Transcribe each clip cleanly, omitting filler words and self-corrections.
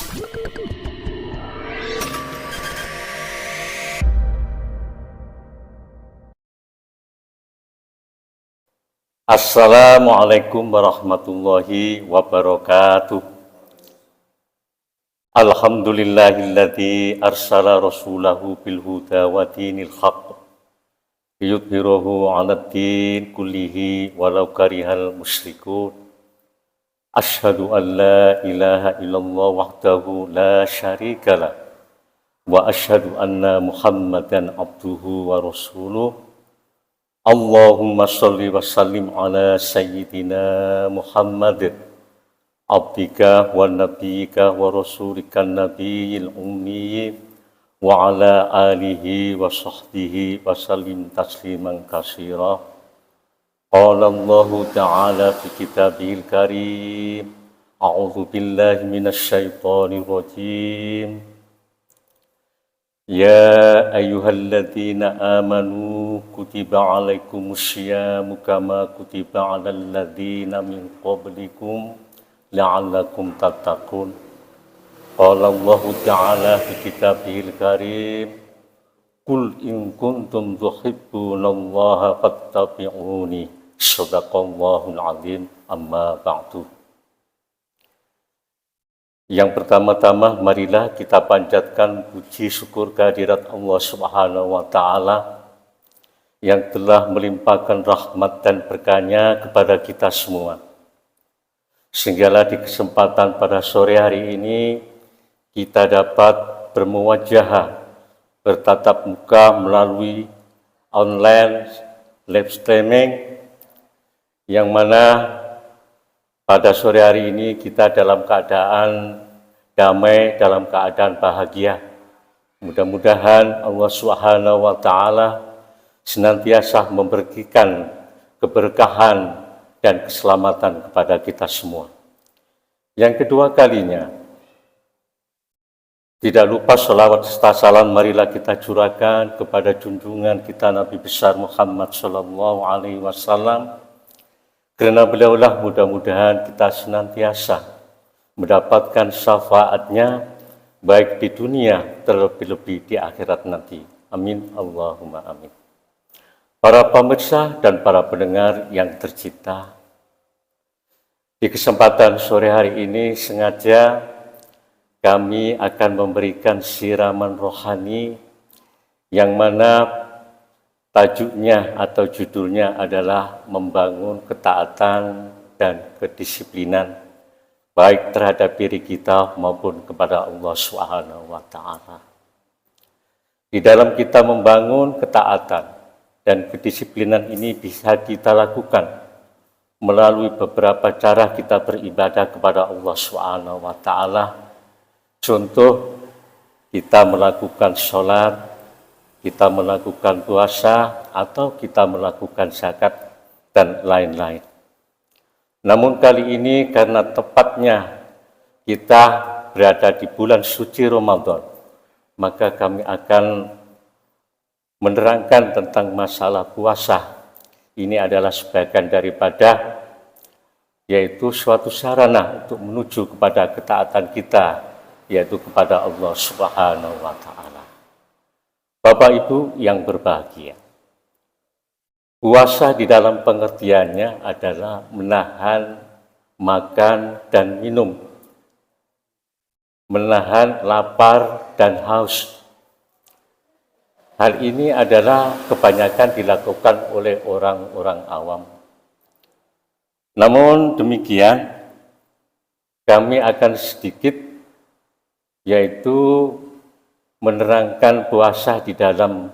Assalamualaikum warahmatullahi wabarakatuh. Alhamdulillahilladzi arsala rasulahu bil huda wa dinil haqq liyudhhirahu 'alad din kullihi walau karihal musyrikun. Asyhadu an la ilaha illallah wahdahu la syarikalah wa asyhadu anna Muhammadan abduhu wa rasuluh. Allahumma sholli wa sallim ala sayyidina Muhammadin abdika wa nabiyyika wa rasulika nabiyil ummi wa ala alihi wa sahbihi wa sallim tasliman katsira. Qala Allah ta'ala fi kitabihil karim, a'udzu billahi minasy syaithanir rajim. Ya ayyuhalladzina amanu kutiba alaikumus syiyamu kama kutiba alal ladzina min qablikum la'allakum tattaqun. Qala Allah ta'ala fi kitabihil karim, qul in kuntum tuhibbunallaha fattabi'uni. Shadaqallahul azim. Amma ba'du. Yang pertama-tama, marilah kita panjatkan puji syukur kehadirat Allah Subhanahu wa Ta'ala yang telah melimpahkan rahmat dan berkahnya kepada kita semua. Sehinggalah di kesempatan pada sore hari ini kita dapat bermuwajahah, bertatap muka melalui online live streaming, yang mana pada sore hari ini kita dalam keadaan damai, dalam keadaan bahagia. Mudah-mudahan Allah Subhanahu wa Ta'ala senantiasa memberikan keberkahan dan keselamatan kepada kita semua. Yang kedua kalinya, tidak lupa sholawat serta salam marilah kita curahkan kepada junjungan kita Nabi besar Muhammad Sallallahu Alaihi Wasallam. Karena beliaulah mudah-mudahan kita senantiasa mendapatkan syafaatnya baik di dunia terlebih-lebih di akhirat nanti. Amin. Allahumma amin. Para pemirsa dan para pendengar yang tercinta, di kesempatan sore hari ini sengaja kami akan memberikan siraman rohani yang mana tajuknya atau judulnya adalah membangun ketaatan dan kedisiplinan baik terhadap diri kita maupun kepada Allah Subhanahu wa Ta'ala. Di dalam kita membangun ketaatan dan kedisiplinan ini bisa kita lakukan melalui beberapa cara kita beribadah kepada Allah Subhanahu wa Ta'ala. Contoh, kita melakukan sholat, kita melakukan puasa, atau kita melakukan zakat, dan lain-lain. Namun kali ini karena tepatnya kita berada di bulan suci Ramadan, maka kami akan menerangkan tentang masalah puasa. Ini adalah sebagian daripada, yaitu suatu sarana untuk menuju kepada ketaatan kita, yaitu kepada Allah Subhanahu wa Ta'ala. Bapak Ibu yang berbahagia, puasa di dalam pengertiannya adalah menahan makan dan minum, menahan lapar dan haus. Hal ini adalah kebanyakan dilakukan oleh orang-orang awam. Namun demikian, kami akan sedikit yaitu menerangkan puasa di dalam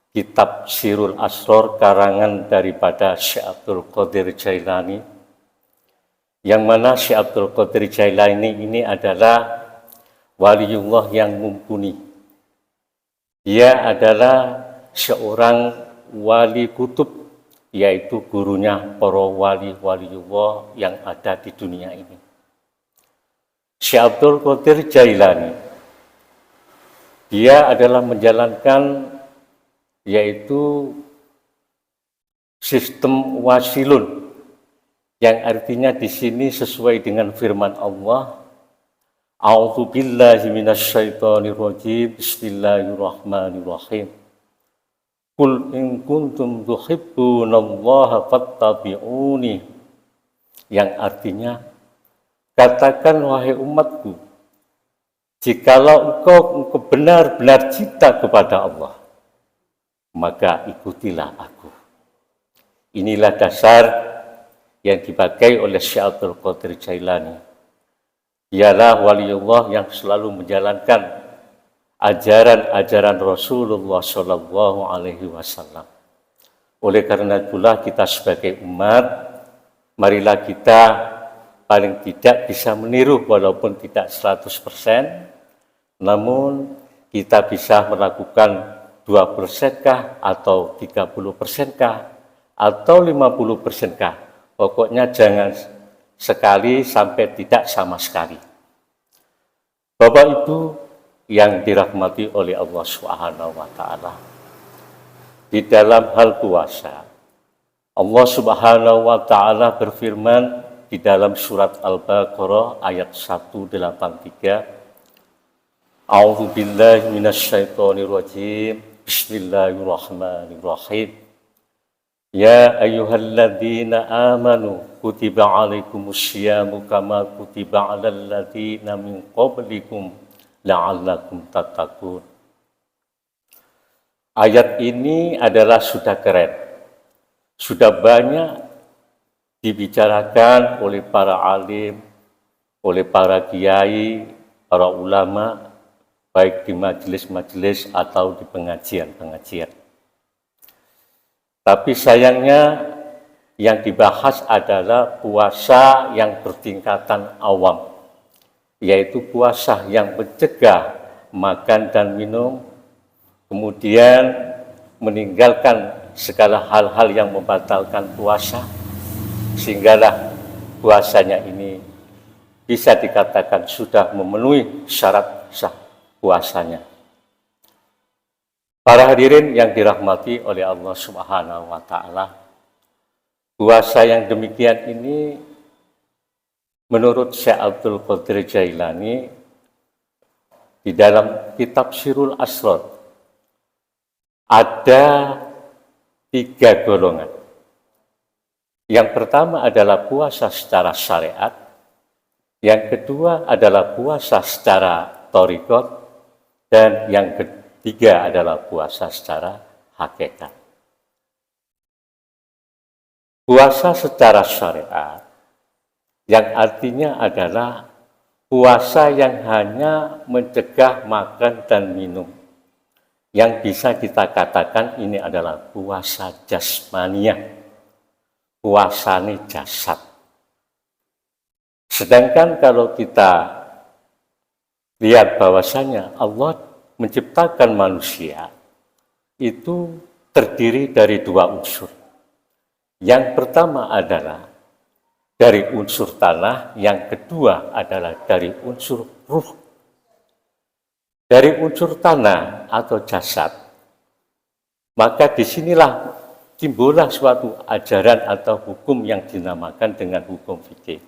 kitab Sirul Asror karangan daripada Syekh Abdul Qadir Jailani, yang mana Syekh Abdul Qadir Jailani ini adalah waliullah yang mumpuni. Dia adalah seorang wali kutub, yaitu gurunya para wali-waliullah yang ada di dunia ini. Syekh Abdul Qadir Jailani, dia adalah menjalankan yaitu sistem wasilun, yang artinya di sini sesuai dengan firman Allah, A'udzu billahi minasyaitonir rajim. Bismillahirrahmanirrahim. Qul in kuntum tuhibbunallaha fattabi'uni. Yang artinya, katakan wahai umatku, jikalau engkau benar-benar cinta kepada Allah, maka ikutilah aku. Inilah dasar yang dipakai oleh Syekh Abdul Qadir Jailani. Dialah waliullah yang selalu menjalankan ajaran-ajaran Rasulullah Shallallahu Alaihi Wasallam. Oleh karena itulah kita sebagai umat, marilah kita paling tidak bisa meniru walaupun tidak 100%, namun kita bisa melakukan 20% kah atau 30% kah atau 50% kah. Pokoknya jangan sekali sampai tidak sama sekali. Bapak Ibu yang dirahmati oleh Allah Subhanahu wa taala. Di dalam hal puasa, Allah Subhanahu wa taala berfirman di dalam surat Al-Baqarah ayat 183. A'udzu billahi minasyaitonir rajim. Bismillahirrahmanirrahim. Ya ayyuhalladzina amanu kutiba alaikumusyamu kama kutiba alal ladzina min qablikum la'allakum tattaqun. Ayat ini adalah sudah keren. Sudah banyak dibicarakan oleh para alim, oleh para kiai, para ulama, baik di majelis-majelis atau di pengajian-pengajian. Tapi sayangnya yang dibahas adalah puasa yang bertingkatan awam, yaitu puasa yang mencegah makan dan minum, kemudian meninggalkan segala hal-hal yang membatalkan puasa, sehinggalah puasanya ini bisa dikatakan sudah memenuhi syarat sah puasanya. Para hadirin yang dirahmati oleh Allah Subhanahu wa taala, puasa yang demikian ini menurut Syekh Abdul Qadir Jailani di dalam kitab Sirul Asrar ada 3 golongan. Yang pertama adalah puasa secara syariat, yang kedua adalah puasa secara thariqat, dan yang ketiga adalah puasa secara hakikat. Puasa secara syariat yang artinya adalah puasa yang hanya mencegah makan dan minum. Yang bisa kita katakan ini adalah puasa jasmaniah, puasane jasad. Sedangkan kalau kita lihat bahwasanya Allah menciptakan manusia itu terdiri dari 2 unsur. Yang pertama adalah dari unsur tanah, yang kedua adalah dari unsur ruh. Dari unsur tanah atau jasad, maka disinilah timbullah suatu ajaran atau hukum yang dinamakan dengan hukum fikih,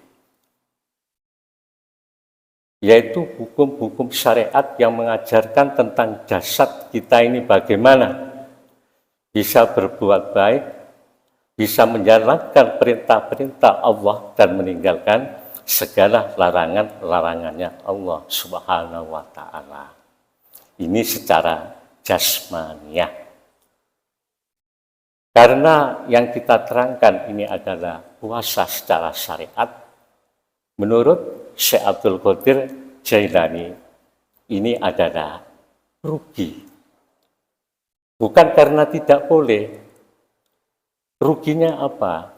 yaitu hukum-hukum syariat yang mengajarkan tentang jasad kita ini bagaimana bisa berbuat baik, bisa menjalankan perintah-perintah Allah dan meninggalkan segala larangan-larangannya Allah Subhanahu wa taala. Ini secara jasmaniah. Karena yang kita terangkan ini adalah puasa secara syariat, menurut Syekh Abdul Qadir Jailani ini adalah rugi. Bukan karena tidak boleh. Ruginya apa?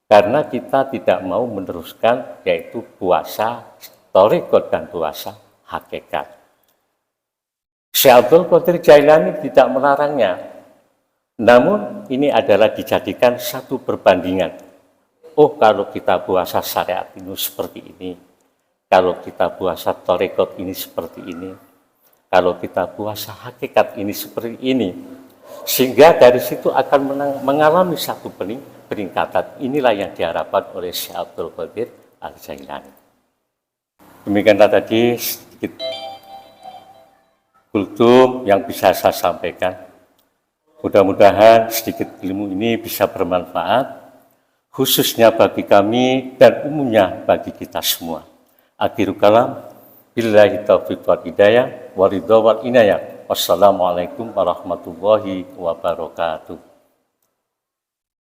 Karena kita tidak mau meneruskan, yaitu puasa thariqat dan puasa hakikat. Syekh Abdul Qadir Jailani tidak melarangnya, namun ini adalah dijadikan satu perbandingan. Oh, kalau kita puasa syariat ini seperti ini, kalau kita puasa thariqat ini seperti ini, kalau kita puasa hakikat ini seperti ini, sehingga dari situ akan mengalami satu peningkatan. Inilah yang diharapkan oleh Syekh Abdul Qadir Al-Jailani. Demikianlah tadi sedikit kultum yang bisa saya sampaikan. Mudah-mudahan sedikit ilmu ini bisa bermanfaat, khususnya bagi kami dan umumnya bagi kita semua. Akhirul kalam, billahi taufiq wal hidayah, waridho wal inayah. Wassalamualaikum warahmatullahi wabarakatuh.